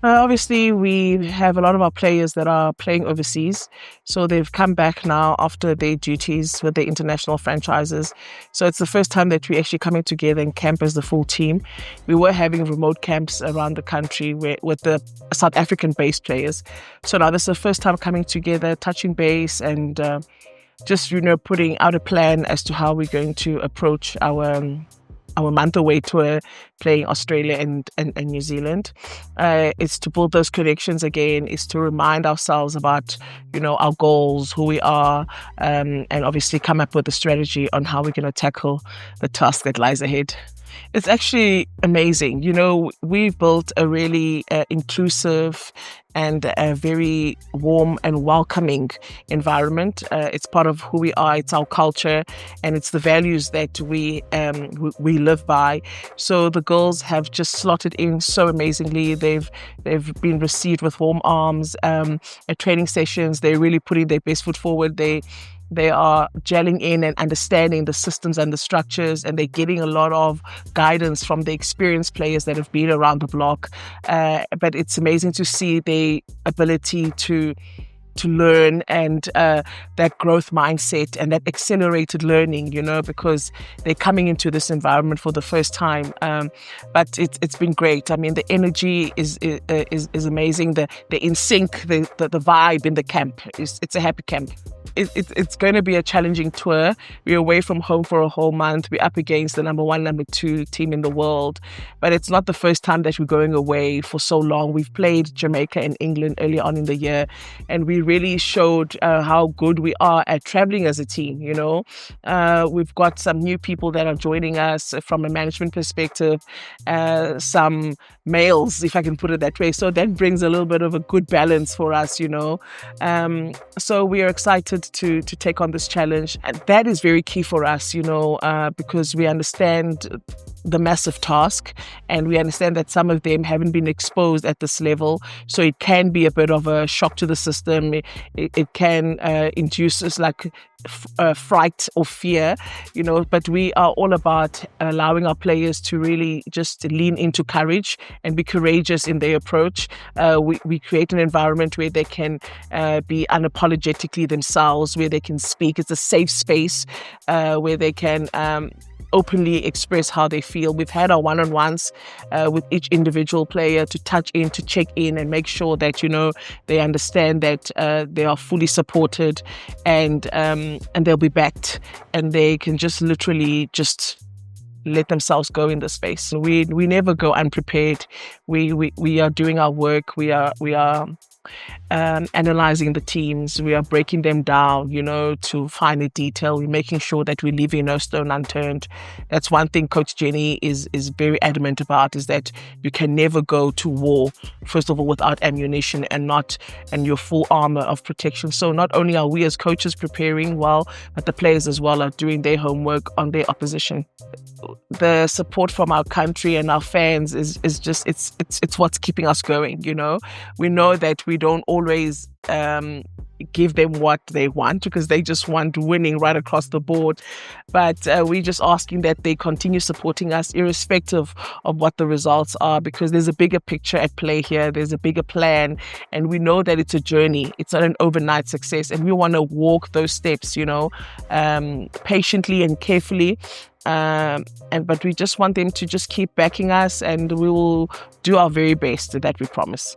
Obviously, we have a lot of our players that are playing overseas. So they've come back now after their duties with the international franchises. So it's the first time that we're actually coming together in camp as the full team. We were having remote camps around the country with the South African-based players. So now this is the first time coming together, touching base, and just, putting out a plan as to how we're going to approach our month away tour playing Australia and New Zealand. It's to build those connections again, is to remind ourselves about, our goals, who we are, and obviously come up with a strategy on how we're going to tackle the task that lies ahead. It's actually amazing. We've built a really inclusive and a very warm and welcoming environment. It's part of who we are. It's our culture, and it's the values that we live by. So the girls have just slotted in so amazingly. They've been received with warm arms. At training sessions, they're really putting their best foot forward. They are gelling in and understanding the systems and the structures, and they're getting a lot of guidance from the experienced players that have been around the block. But it's amazing to see their ability to learn and that growth mindset and that accelerated learning, because they're coming into this environment for the first time. But it's been great. I mean, the energy is amazing. The in sync, the vibe in the camp it's a happy camp. It's going to be a challenging tour. We're away from home for a whole month. We're up against the number 1, number 2 team in the world. But it's not the first time that we're going away for so long. We've played Jamaica and England earlier on in the year, and we really showed how good we are at traveling as a team. We've got some new people that are joining us from a management perspective, some males, if I can put it that way. So that brings a little bit of a good balance for us, So we are excited to take on this challenge. And that is very key for us, because we understand the massive task, and we understand that some of them haven't been exposed at this level. So it can be a bit of a shock to the system. It can induce us like fright or fear, but we are all about allowing our players to really just lean into courage and be courageous in their approach. We create an environment where they can be unapologetically themselves, where they can speak. It's a safe space where they can openly express how they feel. We've had our one-on-ones with each individual player to touch in, to check in, and make sure that they understand that they are fully supported, and they'll be backed, and they can just literally just let themselves go in the space. We never go unprepared. We are doing our work. We are analyzing the teams. We are breaking them down, to find the detail. We're making sure that we're leaving no stone unturned. That's one thing Coach Jenny is very adamant about, is that you can never go to war, first of all, without ammunition and your full armor of protection. So not only are we as coaches preparing well, but the players as well are doing their homework on their opposition. The support from our country and our fans is just, it's what's keeping us going, We know that we don't always give them what they want, because they just want winning right across the board. But we're just asking that they continue supporting us irrespective of what the results are, because there's a bigger picture at play here. There's a bigger plan, and we know that it's a journey. It's not an overnight success, and we want to walk those steps, patiently and carefully. But we just want them to just keep backing us, and we will do our very best. That we promise.